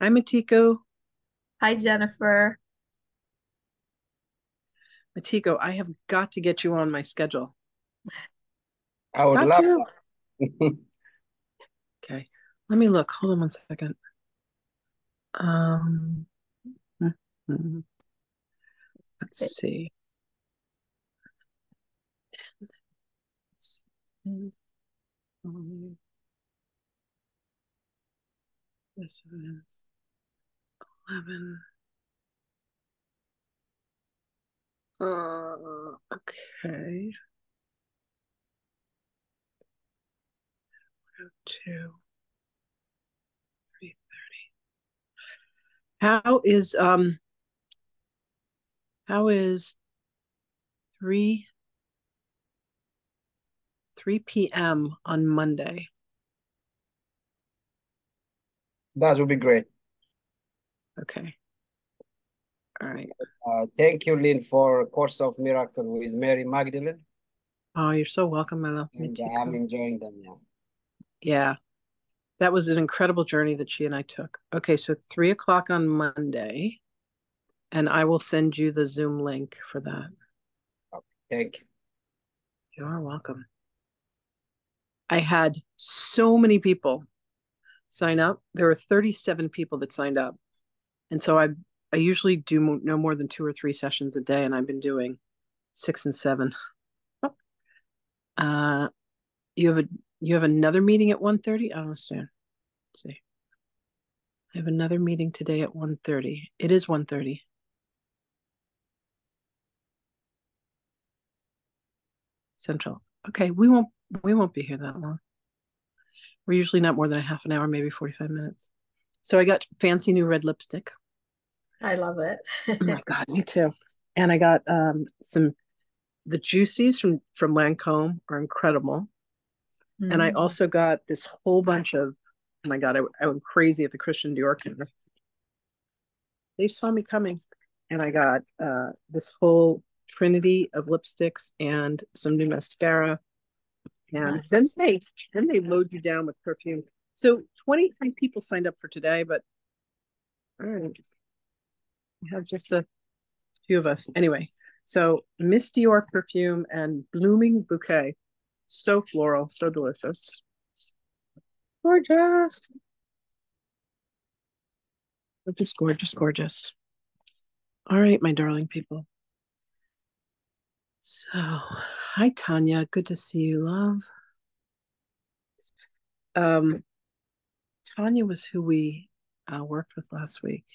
Hi, Matiko. Hi, Jennifer. Matiko, I have got to get you on my schedule. I would Got love to. that. Okay. Let me look. Hold on one second. Um, mhm. Let's see. This is 11. Okay. Go to 3:30. How is 3 3 p.m. on Monday? That would be great. Okay. All right. Thank you, Lynn, for Course of Miracle with Mary Magdalene, Oh, you're so welcome, my love. and I'm Matiko. enjoying them now. Yeah. That was an incredible journey that she and I took. Okay, so 3 o'clock on Monday, and I will send you the Zoom link for that. Thank you. You're welcome. I had so many people sign up. There were 37 people that signed up. And so I usually do no more than 2 or 3 sessions a day, and I've been doing 6 and 7. Uh, you have another meeting at 1:30? I don't understand. Let's see. I have another meeting today at 1:30. It is 1:30. Central. Okay, we won't be here that long. We're usually not more than a half an hour, maybe 45 minutes. So I got fancy new red lipstick. I love it. Oh my God, me too. And I got some the juicies from Lancome are incredible. And I Mm. also got this whole bunch of, oh my God, I went crazy at the Christian Dior counter. They saw me coming. And I got this whole trinity of lipsticks and some new mascara. And Nice. then they load you down with perfume. So 23 people signed up for today, but all right, we have just the few of us. Anyway, so Miss Dior perfume and blooming bouquet. So floral, so delicious. Gorgeous. Just gorgeous, gorgeous. All right, my darling people. So, hi, Tanya. Good to see you, love. Um, Tanya was who we worked with last week.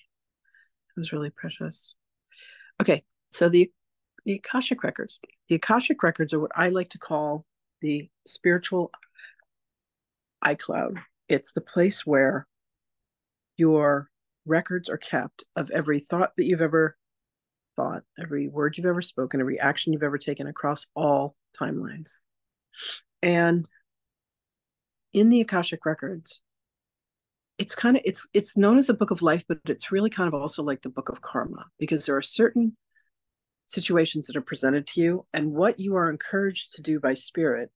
It was really precious. Okay, so the Akashic records. The Akashic records are what I like to call the spiritual iCloud. It's the place where your records are kept of every thought that you've ever thought, every word you've ever spoken, every action you've ever taken across all timelines. And in the Akashic records, it's known as the book of life, but it's really kind of also like the book of karma, because there are certain situations that are presented to you, and what you are encouraged to do by spirit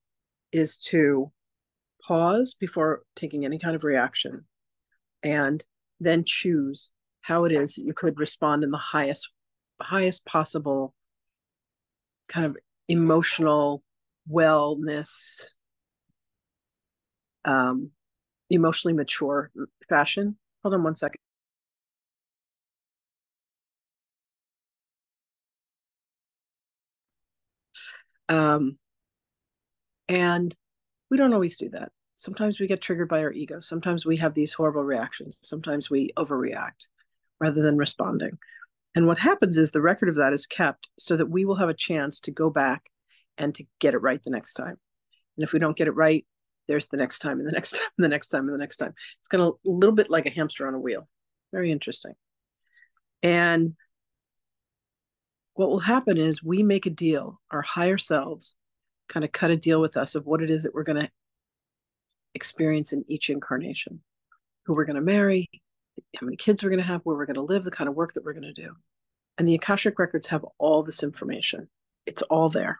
is to pause before taking any kind of reaction and then choose how it is that you could respond in the highest possible kind of emotional wellness, um, emotionally mature fashion. Hold on one second. Um, and we don't always do that. Sometimes we get triggered by our ego. Sometimes we have these horrible reactions. Sometimes we overreact rather than responding. And what happens is the record of that is kept so that we will have a chance to go back and to get it right the next time. And if we don't get it right, there's the next time and the next time and the next time and the next time. It's kind of a little bit like a hamster on a wheel. Very interesting. And what will happen is we make a deal, our higher selves kind of cut a deal with us of what it is that we're going to experience in each incarnation, who we're going to marry, how many kids we're going to have, where we're going to live, the kind of work that we're going to do. And the Akashic records have all this information. It's all there.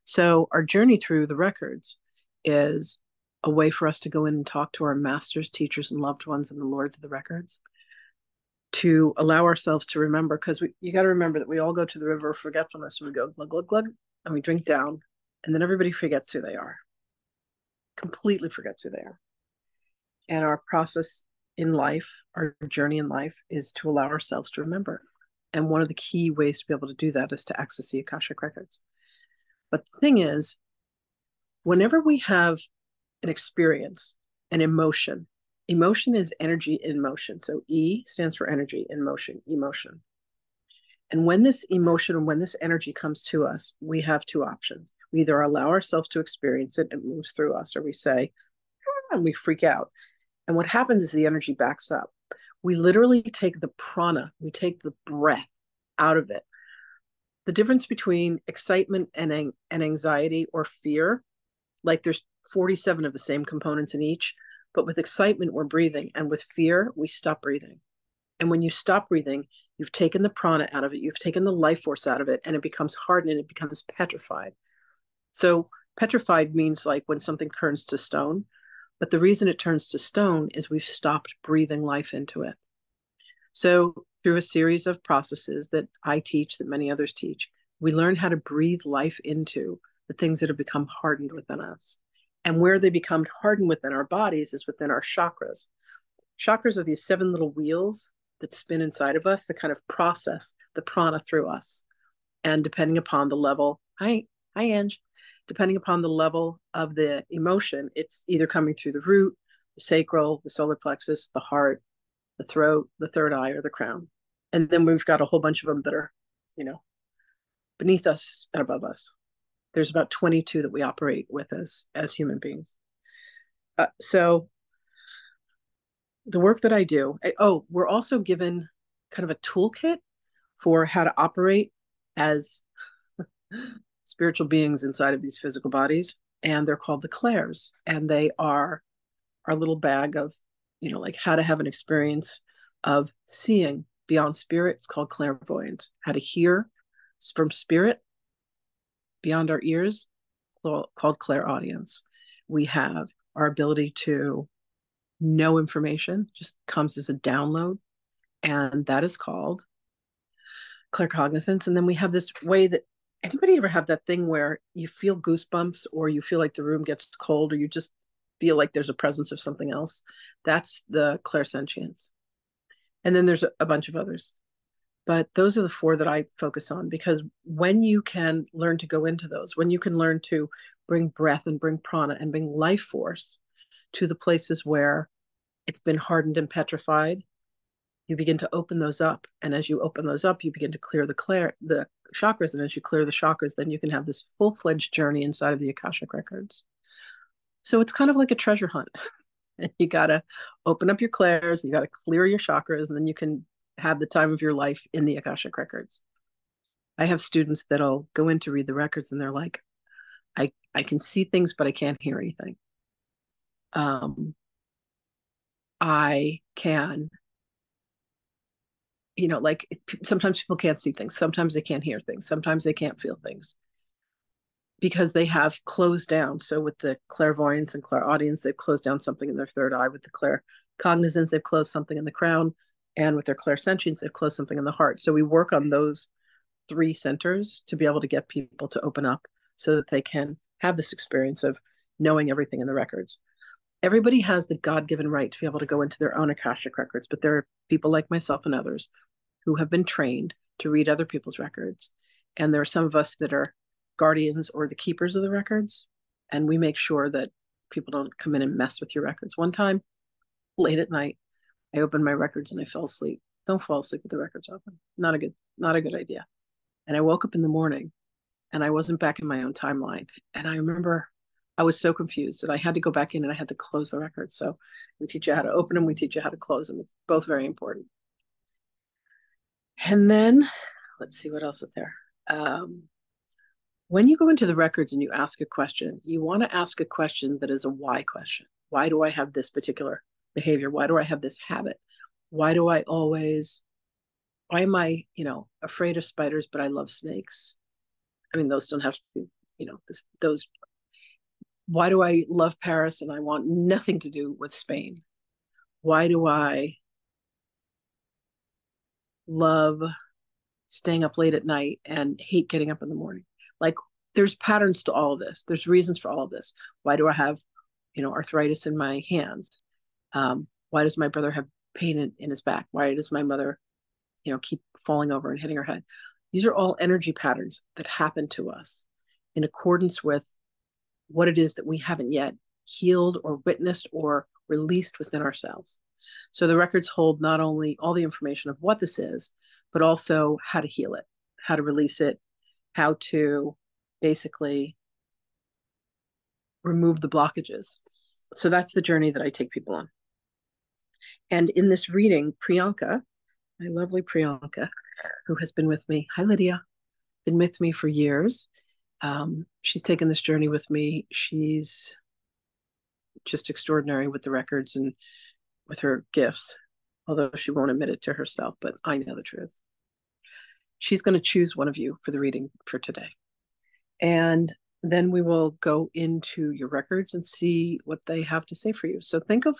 So our journey through the records is a way for us to go in and talk to our masters, teachers, and loved ones and the lords of the records, to allow ourselves to remember, because you got to remember that we all go to the river of forgetfulness and we go glug, glug, glug, and we drink down, and then everybody forgets who they are, completely forgets who they are. And our process in life, our journey in life, is to allow ourselves to remember. And one of the key ways to be able to do that is to access the Akashic records. But the thing is, whenever we have an experience, an emotion, emotion is energy in motion. So E stands for energy in motion, emotion. And when this emotion and when this energy comes to us, we have two options. We either allow ourselves to experience it and it moves through us, or we say, ah, and we freak out. And what happens is the energy backs up. We literally take the prana, we take the breath out of it. The difference between excitement and anxiety or fear, like there's 47 of the same components in each, but with excitement, we're breathing. And with fear, we stop breathing. And when you stop breathing, you've taken the prana out of it, you've taken the life force out of it, and it becomes hardened and it becomes petrified. So petrified means like when something turns to stone. But the reason it turns to stone is we've stopped breathing life into it. So through a series of processes that I teach, that many others teach, we learn how to breathe life into the things that have become hardened within us. And where they become hardened within our bodies is within our chakras. Chakras are these 7 little wheels that spin inside of us that kind of process the prana through us. And depending upon the level, hi Ange, depending upon the level of the emotion, it's either coming through the root, the sacral, the solar plexus, the heart, the throat, the third eye, or the crown. And then we've got a whole bunch of them that are, beneath us and above us. There's about 22 that we operate with as human beings. So the work that I do, we're also given kind of a toolkit for how to operate as spiritual beings inside of these physical bodies. And they're called the clairs. And they are our little bag of, like how to have an experience of seeing beyond spirit. It's called clairvoyance. How to hear from spirit beyond our ears, called clairaudience. We have our ability to know information, just comes as a download, and that is called claircognizance. And then we have this way that, anybody ever have that thing where you feel goosebumps, or you feel like the room gets cold, or you just feel like there's a presence of something else? That's the clairsentience. And then there's a bunch of others. But those are the 4 that I focus on, because when you can learn to go into those, when you can learn to bring breath and bring prana and bring life force to the places where it's been hardened and petrified, you begin to open those up. And as you open those up, you begin to clear the chakras. And as you clear the chakras, then you can have this full-fledged journey inside of the Akashic records. So it's kind of like a treasure hunt. You got to open up your clairs, you got to clear your chakras, and then you can have the time of your life in the Akashic records. I have students that'll go in to read the records and they're like, I can see things, but I can't hear anything. I can, like sometimes people can't see things. Sometimes they can't hear things. Sometimes they can't feel things because they have closed down. So with the clairvoyance and clairaudience, they've closed down something in their third eye. With the claircognizance, they've closed something in the crown. And with their clairsentience, they've closed something in the heart. So we work on those 3 centers to be able to get people to open up so that they can have this experience of knowing everything in the records. Everybody has the God-given right to be able to go into their own Akashic records, but there are people like myself and others who have been trained to read other people's records. And there are some of us that are guardians or the keepers of the records, and we make sure that people don't come in and mess with your records. One time, late at night, I opened my records and I fell asleep. Don't fall asleep with the records open. Not a good idea. And I woke up in the morning and I wasn't back in my own timeline. And I remember I was so confused that I had to go back in and I had to close the records. So we teach you how to open them. We teach you how to close them. It's both very important. And then let's see what else is there. When you go into the records and you ask a question, you want to ask a question that is a why question. Why do I have this particular behavior? Why do I have this habit? Why am I, afraid of spiders, but I love snakes? I mean, those don't have to be, those Why do I love Paris and I want nothing to do with Spain? Why do I love staying up late at night and hate getting up in the morning? Like, there's patterns to all of this. There's reasons for all of this. Why do I have, arthritis in my hands? Why does my brother have pain in his back? Why does my mother, keep falling over and hitting her head? These are all energy patterns that happen to us in accordance with what it is that we haven't yet healed or witnessed or released within ourselves. So the records hold not only all the information of what this is, but also how to heal it, how to release it, how to basically remove the blockages. So that's the journey that I take people on. And in this reading, Priyanka, my lovely Priyanka, who has been with me, hi Lydia, been with me for years. She's taken this journey with me. She's just extraordinary with the records and with her gifts, although she won't admit it to herself, but I know the truth. She's going to choose one of you for the reading for today. And then we will go into your records and see what they have to say for you. So think of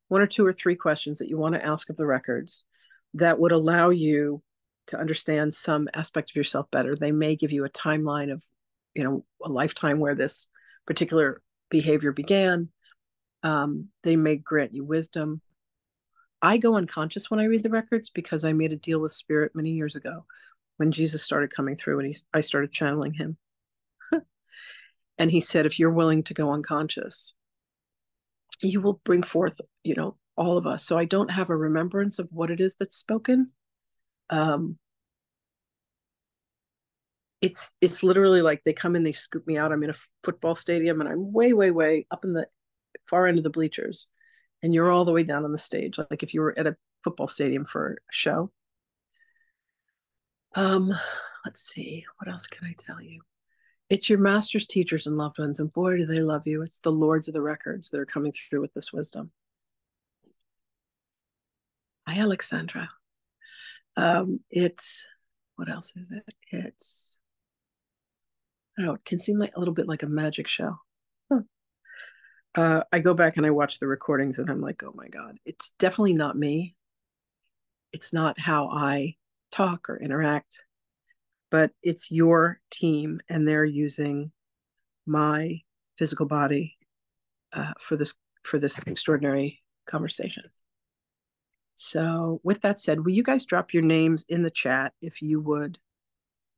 one or two or three questions that you want to ask of the records that would allow you to understand some aspect of yourself better. They may give you a timeline of, a lifetime where this particular behavior began. They may grant you wisdom. I go unconscious when I read the records because I made a deal with Spirit many years ago when Jesus started coming through and I started channeling him. And he said, if you're willing to go unconscious, you will bring forth, all of us. So I don't have a remembrance of what it is that's spoken. It's literally like they come in, they scoop me out. I'm in a football stadium and I'm way, way, way up in the far end of the bleachers. And you're all the way down on the stage. Like if you were at a football stadium for a show. Let's see, what else can I tell you? It's your masters, teachers, and loved ones. And boy, do they love you. It's the lords of the records that are coming through with this wisdom. Hi, Alexandra. It's, what else is it? It's, I don't know, it can seem like a little bit like a magic show. I go back and I watch the recordings and I'm like, oh my God, it's definitely not me. It's not how I talk or interact, but it's your team and they're using my physical body for this extraordinary conversation. So with that said, will you guys drop your names in the chat if you would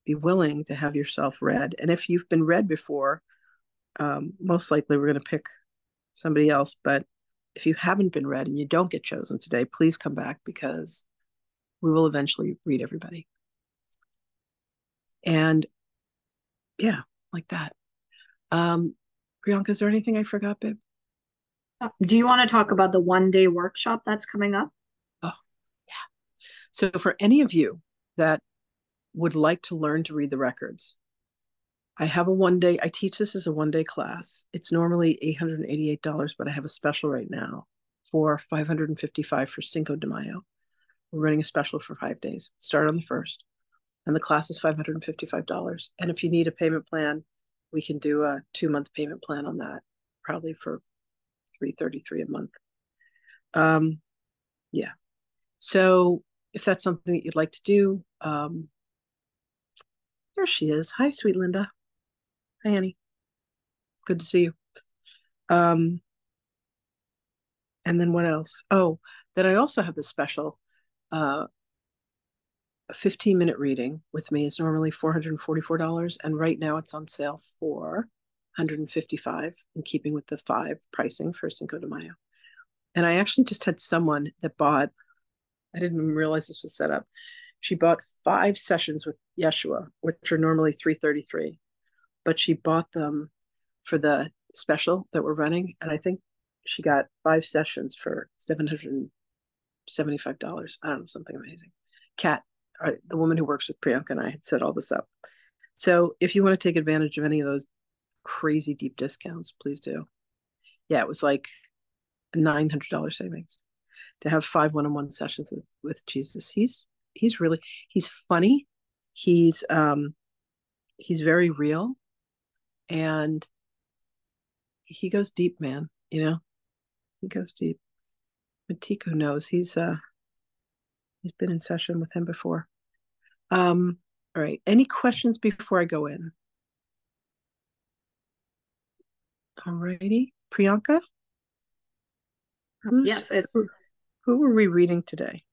be willing to have yourself read? And if you've been read before, most likely we're going to pick somebody else. But if you haven't been read and you don't get chosen today, please come back because we will eventually read everybody. And yeah, like that. Priyanka, is there anything I forgot, babe? Do you want to talk about the one-day workshop that's coming up? Oh, yeah. So for any of you that would like to learn to read the records, I have a one-day, I teach this as a one-day class. It's normally $888, but I have a special right now for $555 for Cinco de Mayo. We're running a special for 5 days. Start on the 1st. And the class is $555. And if you need a payment plan, we can do a 2-month payment plan on that, probably for $333 a month. Yeah. So if that's something that you'd like to do, there she is. Hi, sweet Linda. Hi, Annie. Good to see you. And then what else? Oh, then I also have this special a 15-minute reading with me is normally $444, and right now it's on sale for $155 in keeping with the 5 pricing for Cinco de Mayo. And I actually just had someone that bought, I didn't even realize this was set up. She bought 5 sessions with Yeshua, which are normally $333, but she bought them for the special that we're running, and I think she got 5 sessions for $775. I don't know, something amazing. Kat, the woman who works with Priyanka and I, had set all this up. So if you want to take advantage of any of those crazy deep discounts, please do. Yeah, it was like a $900 savings to have 5 one-on-one sessions with Jesus. He's funny. He's very real, and he goes deep, man. He goes deep. But Tiku knows he's been in session with him before. All right. Any questions before I go in? All righty. Priyanka? Yes, it's who are we reading today?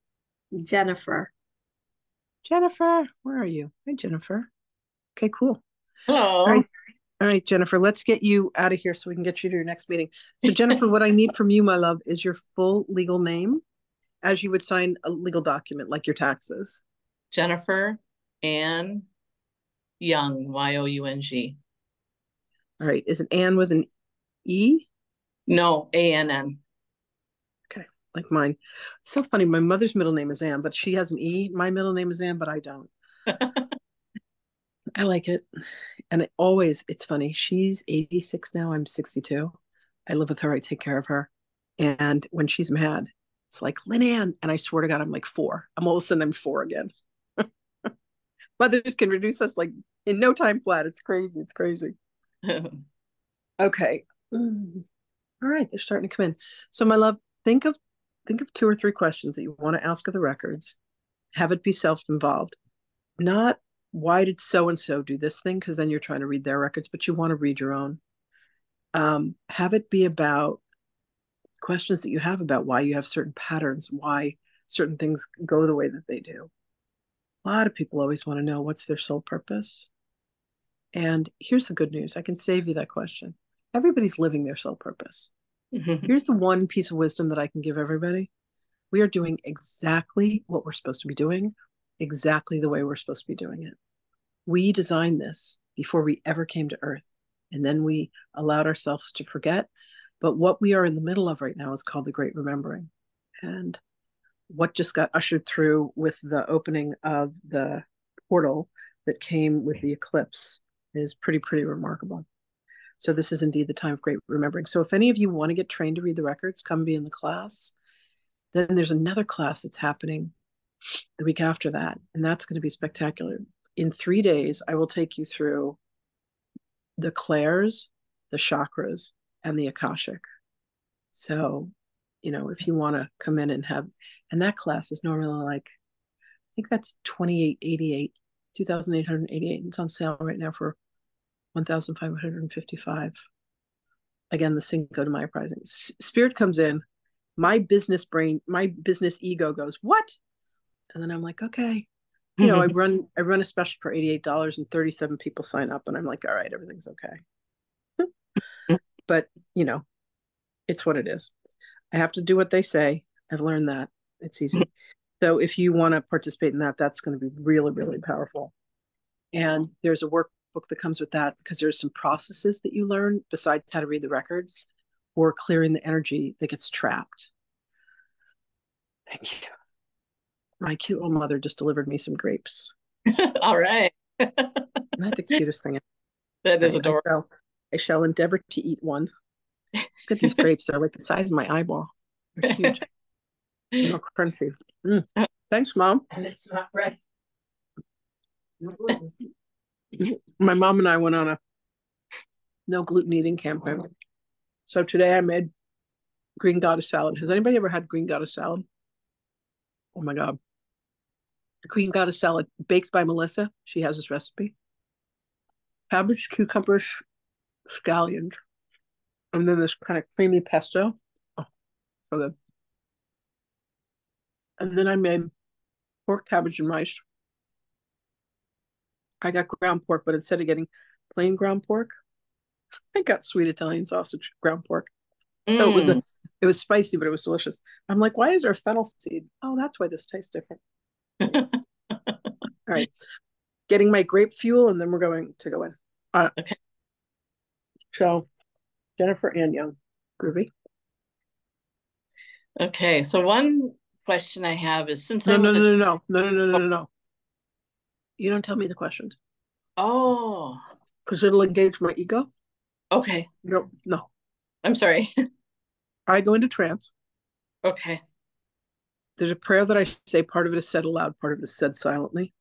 Jennifer. Jennifer, where are you? Hi, Jennifer. Okay, cool. Hello. All right, Jennifer, let's get you out of here so we can get you to your next meeting. So, Jennifer, what I need from you, my love, is your full legal name as you would sign a legal document like your taxes. Jennifer Ann Young, Young. All right. Is it Ann with an E? No, ANN. Okay, like mine. It's so funny. My mother's middle name is Ann, but she has an E. My middle name is Ann, but I don't. I like it. And it's funny. She's 86 now. I'm 62. I live with her. I take care of her. And when she's mad, it's like, Lynn Ann. And I swear to God, I'm like 4. All of a sudden, I'm 4 again. Mothers can reduce us like in no time flat. It's crazy. It's crazy. Okay. All right. They're starting to come in. So, my love, think of 2 or 3 questions that you want to ask of the records. Have it be self-involved. Not why did so-and-so do this thing? Because then you're trying to read their records, but you want to read your own. Have it be about questions that you have about why you have certain patterns, why certain things go the way that they do. A lot of people always want to know what's their soul purpose. And here's the good news. I can save you that question. Everybody's living their soul purpose. Here's the one piece of wisdom that I can give everybody. We are doing exactly what we're supposed to be doing, exactly the way we're supposed to be doing it. We designed this before we ever came to Earth, and then we allowed ourselves to forget. But what we are in the middle of right now is called the Great Remembering. And what just got ushered through with the opening of the portal that came with the eclipse is pretty remarkable. So this is indeed the time of great remembering. So if any of you want to get trained to read the records, come be in the class. Then there's another class that's happening the week after that, and that's going to be spectacular. In 3 days, I will take you through the clairs, the chakras, and the Akashic. So, if you want to come in and that class is normally like, I think that's $2,888. It's on sale right now for $1,555. Again, the Cinco de Mayo pricing. Spirit comes in, my business ego goes, what? And then I'm like, okay. I run a special for $88 and 37 people sign up, and I'm like, all right, everything's okay. But it's what it is. I have to do what they say. I've learned that. It's easy. So if you want to participate in that, that's going to be really powerful. And there's a workbook that comes with that, because there's some processes that you learn besides how to read the records for clearing the energy that gets trapped. Thank you. My cute little mother just delivered me some grapes. All right. Isn't that the cutest thing? That is adorable. I shall endeavor to eat one. Look at these grapes. They're like the size of my eyeball. They're huge. They're crunchy. Thanks, Mom. And it's not right. My mom and I went on a no gluten eating campaign. So today I made green goddess salad. Has anybody ever had green goddess salad? Oh my God. Green goddess salad baked by Melissa. She has this recipe. Cabbage, cucumbers, scallions, and then this kind of creamy pesto. Oh, so good. And then I made pork, cabbage, and rice. I got ground pork, but instead of getting plain ground pork, I got sweet Italian sausage ground pork. So it was spicy, but it was delicious. I'm like, why is there fennel seed? Oh, that's why this tastes different. All right. Getting my grape fuel, and then we're going to go in. Okay. So, Jennifer Ann Young. Groovy. Okay. So one question I have is, since No. You don't tell me the questions. Oh. Because it'll engage my ego. Okay. No. I'm sorry. I go into trance. Okay. There's a prayer that I say. Part of it is said aloud, part of it is said silently.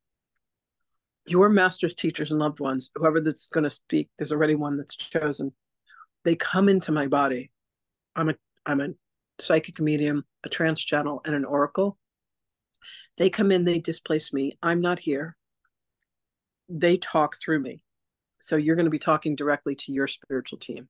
Your masters, teachers, and loved ones, whoever that's going to speak, there's already one that's chosen. They come into my body. I'm a psychic medium, a trance channel, and an oracle. They come in, they displace me. I'm not here. They talk through me. So you're going to be talking directly to your spiritual team.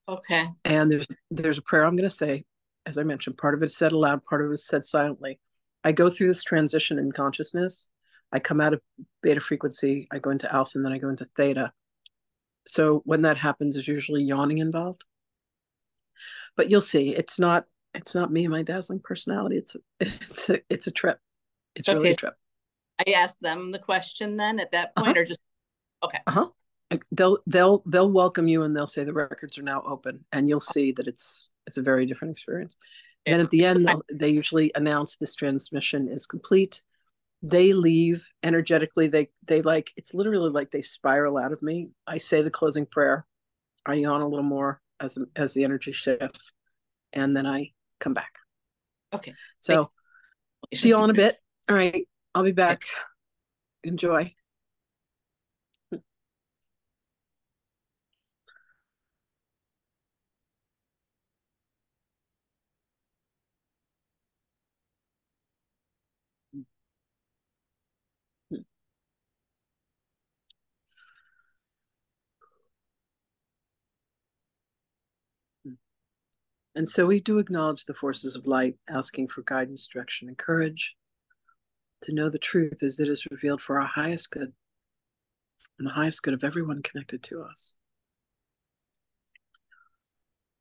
Okay. And there's a prayer I'm going to say. As I mentioned, part of it is said aloud, part of it is said silently. I go through this transition in consciousness. I come out of beta frequency, I go into alpha, and then I go into theta. So when that happens, there's usually yawning involved. But you'll see, it's not me and my dazzling personality. It's a trip. It's really Okay. a trip. I asked them the question then at that point, Uh-huh. or just okay. Uh-huh. They'll welcome you, and they'll say the records are now open, and you'll see that it's a very different experience. Okay. Then at the end, they usually announce this transmission is complete. They leave energetically. They like, it's literally like they spiral out of me. I say the closing prayer. I yawn a little more as the energy shifts, and then I come back. Okay. So see you all in a bit. All right, I'll be back. Enjoy. And so we do acknowledge the forces of light, asking for guidance, direction, and courage to know the truth as it is revealed for our highest good and the highest good of everyone connected to us.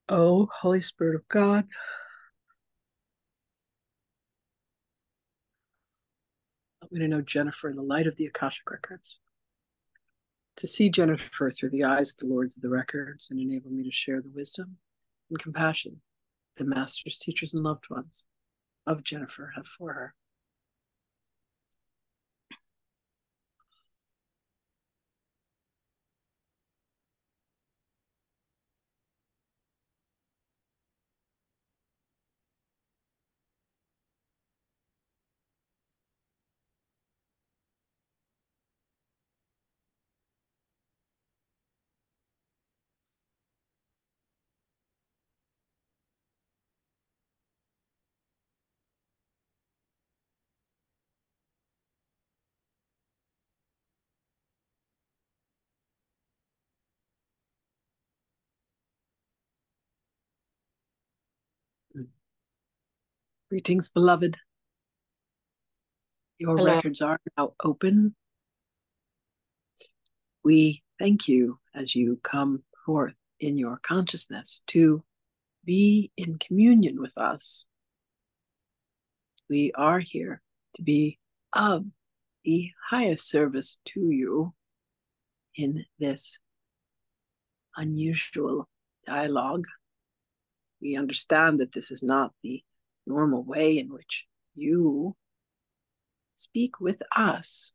Oh, Holy Spirit of God, help me to know Jennifer in the light of the Akashic records, to see Jennifer through the eyes of the Lords of the records, and enable me to share the wisdom and compassion the masters, teachers, and loved ones of Jennifer have for her. Greetings, beloved. Your Hello. records are now open. We thank you as you come forth in your consciousness to be in communion with us. We are here to be of the highest service to you in this unusual dialogue. We understand that this is not the normal way in which you speak with us,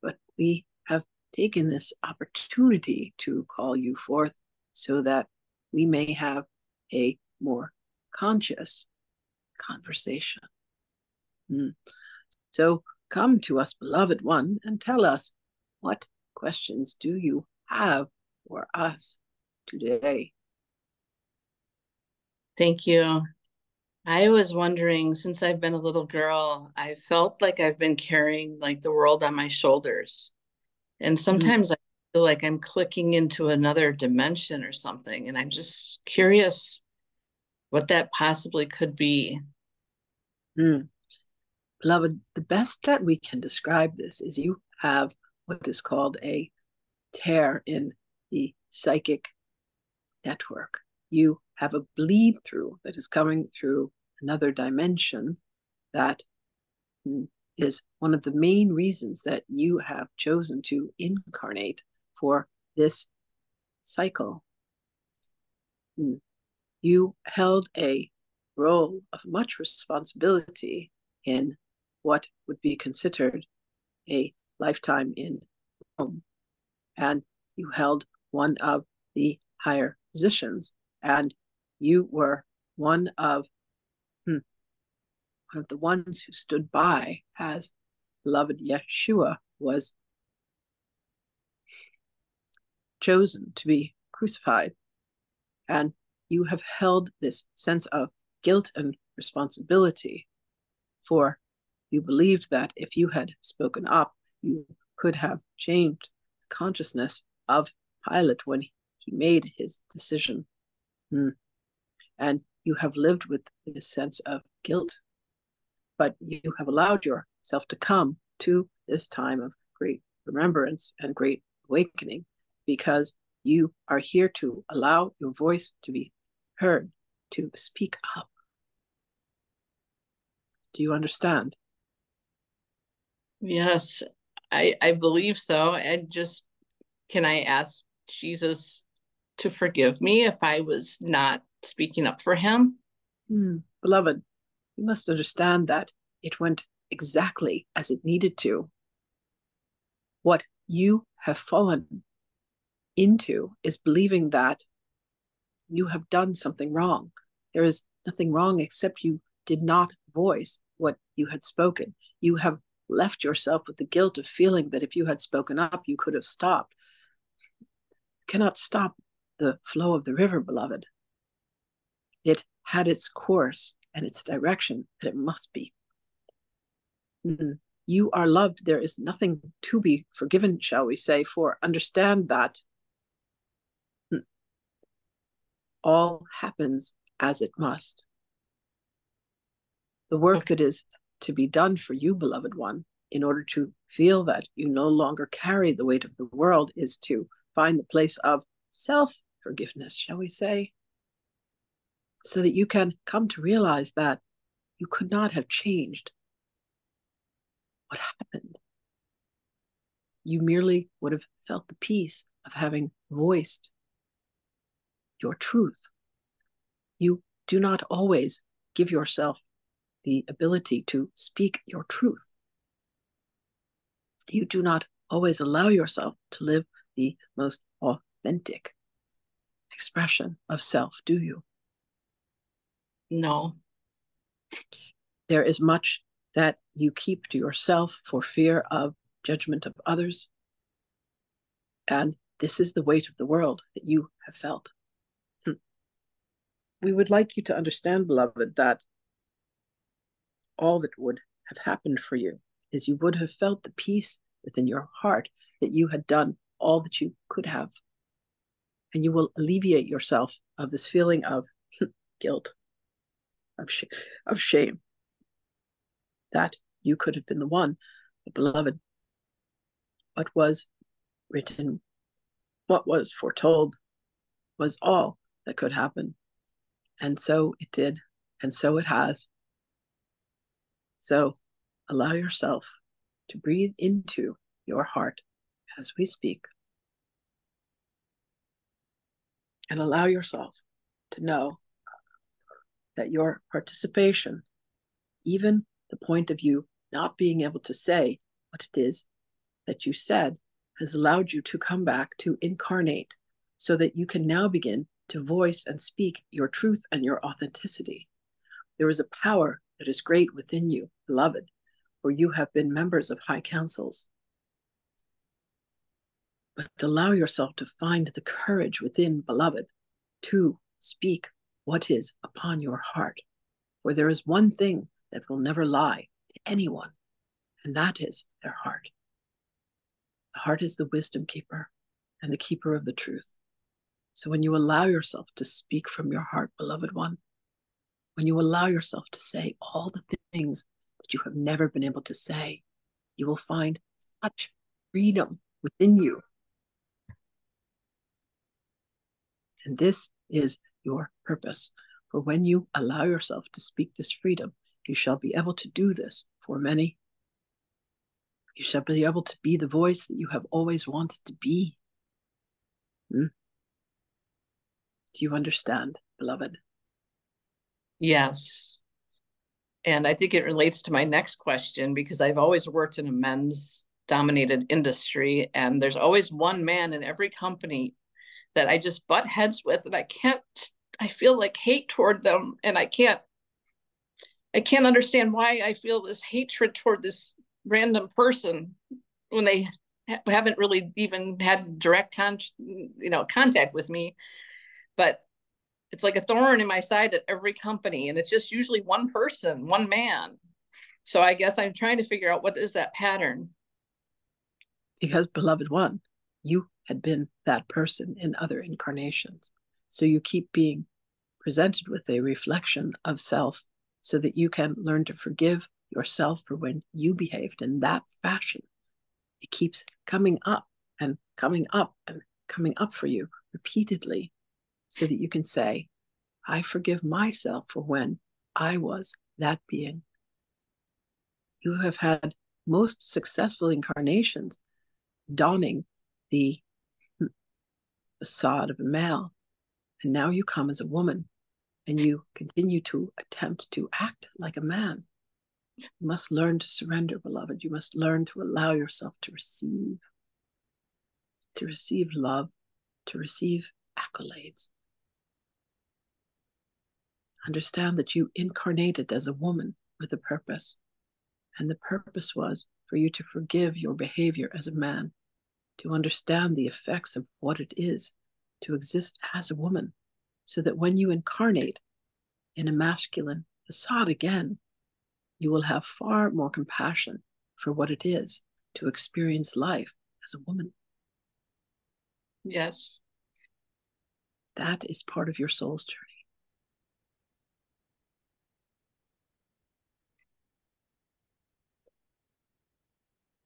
but we have taken this opportunity to call you forth so that we may have a more conscious conversation. So come to us, beloved one, and tell us, what questions do you have for us today? Thank you. I was wondering, since I've been a little girl, I felt like I've been carrying like the world on my shoulders. And sometimes I feel like I'm clicking into another dimension or something. And I'm just curious what that possibly could be. Beloved, the best that we can describe this is you have what is called a tear in the psychic network. You have a bleed through that is coming through another dimension that is one of the main reasons that you have chosen to incarnate for this cycle. You held a role of much responsibility in what would be considered a lifetime in Rome, and you held one of the higher positions, and you were one of the ones who stood by as beloved Yeshua was chosen to be crucified. And you have held this sense of guilt and responsibility, for you believed that if you had spoken up, you could have changed the consciousness of Pilate when he made his decision. And you have lived with this sense of guilt, but you have allowed yourself to come to this time of great remembrance and great awakening, because you are here to allow your voice to be heard, to speak up. Do you understand? Yes, I believe so. Can I ask Jesus to forgive me if I was not speaking up for him? Beloved, you must understand that it went exactly as it needed to. What you have fallen into is believing that you have done something wrong. There is nothing wrong except you did not voice what you had spoken. You have left yourself with the guilt of feeling that if you had spoken up, you could have stopped. You cannot stop the flow of the river, beloved. It had its course and its direction that it must be. You are loved. There is nothing to be forgiven, shall we say, for understand that all happens as it must. The work that is to be done for you, beloved one, in order to feel that you no longer carry the weight of the world, is to find the place of self-forgiveness, shall we say, so that you can come to realize that you could not have changed what happened. You merely would have felt the peace of having voiced your truth. You do not always give yourself the ability to speak your truth. You do not always allow yourself to live the most authentic expression of self, do you? No. There is much that you keep to yourself for fear of judgment of others. And this is the weight of the world that you have felt. We would like you to understand, beloved, that all that would have happened for you is you would have felt the peace within your heart that you had done all that you could have. And you will alleviate yourself of this feeling of guilt, of shame, that you could have been the one. But beloved, what was written, what was foretold, was all that could happen. And so it did, and so it has. So allow yourself to breathe into your heart as we speak. And allow yourself to know that your participation, even the point of you not being able to say what it is that you said, has allowed you to come back to incarnate, so that you can now begin to voice and speak your truth and your authenticity. There is a power that is great within you, beloved, for you have been members of high councils. But allow yourself to find the courage within, beloved, to speak what is upon your heart. For there is one thing that will never lie to anyone, and that is their heart. The heart is the wisdom keeper and the keeper of the truth. So when you allow yourself to speak from your heart, beloved one, when you allow yourself to say all the things that you have never been able to say, you will find such freedom within you. And this is your purpose. For when you allow yourself to speak this freedom, you shall be able to do this for many. You shall be able to be the voice that you have always wanted to be. Do you understand, beloved? Yes. And I think it relates to my next question, because I've always worked in a men's dominated industry, and there's always one man in every company that I just butt heads with, and I feel like hate toward them, and I can't understand why I feel this hatred toward this random person when they haven't really even had direct contact with me. But it's like a thorn in my side at every company, and it's just usually one person, one man. So I guess I'm trying to figure out what is that pattern. Because, beloved one, you had been that person in other incarnations. So you keep being presented with a reflection of self so that you can learn to forgive yourself for when you behaved in that fashion. It keeps coming up and coming up and coming up for you repeatedly so that you can say, I forgive myself for when I was that being. You have had most successful incarnations donning the facade of a male, and now you come as a woman and you continue to attempt to act like a man. You must learn to surrender, beloved. You must learn to allow yourself to receive love, to receive accolades. Understand that you incarnated as a woman with a purpose, and the purpose was for you to forgive your behavior as a man, to understand the effects of what it is to exist as a woman, so that when you incarnate in a masculine facade again, you will have far more compassion for what it is to experience life as a woman. Yes. That is part of your soul's journey.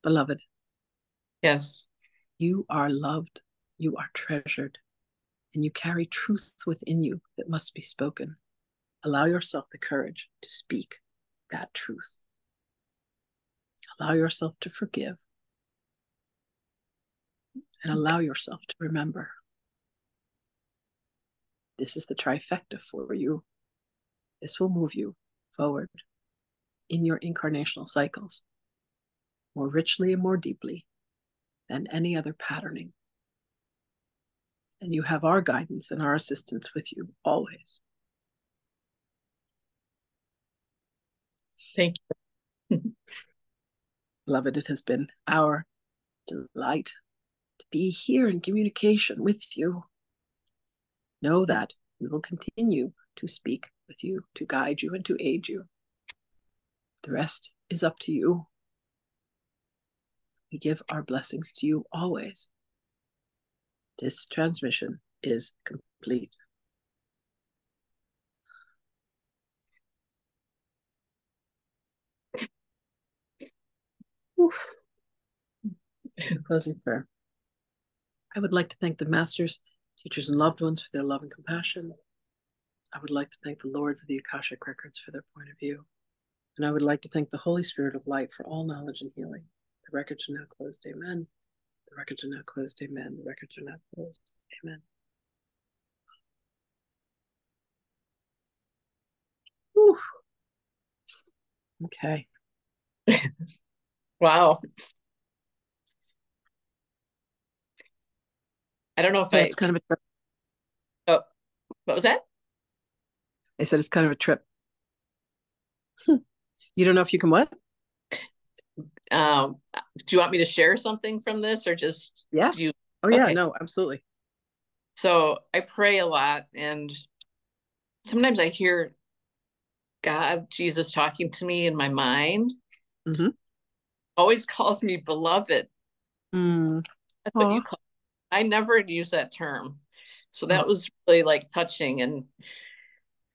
Beloved, Yes. you are loved, you are treasured, and you carry truth within you that must be spoken. Allow yourself the courage to speak that truth. Allow yourself to forgive, and allow yourself to remember. This is the trifecta for you. This will move you forward in your incarnational cycles more richly and more deeply than any other patterning. And you have our guidance and our assistance with you always. Thank you. Beloved, it has been our delight to be here in communication with you. Know that we will continue to speak with you, to guide you, and to aid you. The rest is up to you. We give our blessings to you always. This transmission is complete. Oof. Closing prayer. I would like to thank the masters, teachers, and loved ones for their love and compassion. I would like to thank the lords of the Akashic records for their point of view. And I would like to thank the Holy Spirit of light for all knowledge and healing. The records are now closed. Amen. The records are now closed. Amen. The records are now closed. Amen. Whew. Okay. Wow. I don't know if It's kind of a trip. Oh, what was that? I said it's kind of a trip. You don't know if you can what? Do you want me to share something from this, or just Yeah. do you? Oh yeah, Okay. no, absolutely. So I pray a lot, and sometimes I hear God, Jesus talking to me in my mind. Mm-hmm. Always calls me beloved. Mm. That's what you call. I never use that term. So that Oh. was really like touching, and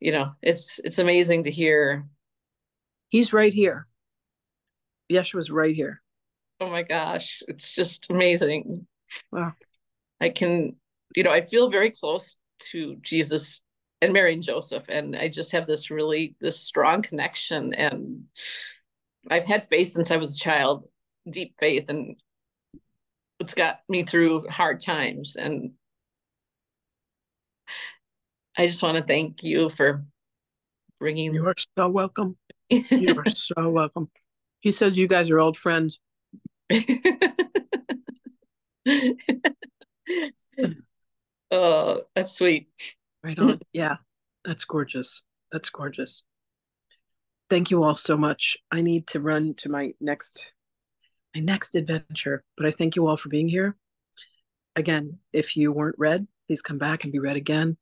it's amazing to hear. He's right here. Yeshua's right here. Oh my gosh, it's just amazing. Wow. I can, I feel very close to Jesus and Mary and Joseph, and I just have this strong connection. And I've had faith since I was a child, deep faith, and it's got me through hard times. And I just want to thank you for bringing. You are so welcome. You are so welcome. He says you guys are old friends. Oh, that's sweet. Right on. Yeah, that's gorgeous. That's gorgeous. Thank you all so much. I need to run to my next adventure, but I thank you all for being here. Again, if you weren't read, please come back and be read again.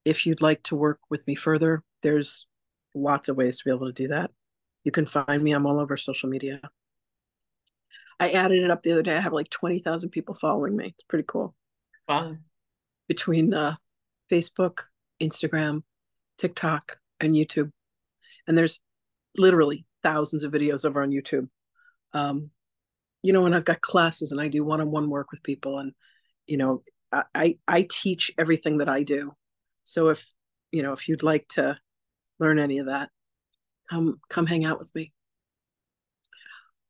if you'd like to work with me further, there's lots of ways to be able to do that. You can find me. I'm all over social media. I added it up the other day. I have like 20,000 people following me. It's pretty cool. Wow. Between Facebook, Instagram, TikTok, and YouTube. And there's literally thousands of videos over on YouTube. And I've got classes and I do one-on-one work with people, and I teach everything that I do. So if you'd like to learn any of that, come hang out with me.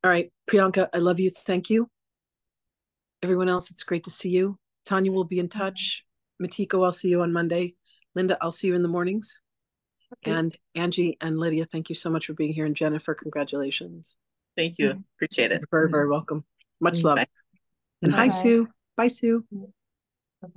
All right, Priyanka, I love you. Thank you. Everyone else, it's great to see you. Tanya will be in touch. Matiko, I'll see you on Monday. Linda, I'll see you in the mornings. Okay. And Angie and Lydia, thank you so much for being here. And Jennifer, congratulations. Thank you. Appreciate it. You're very, very welcome. Much love. Bye. And bye, Sue. Bye, Sue.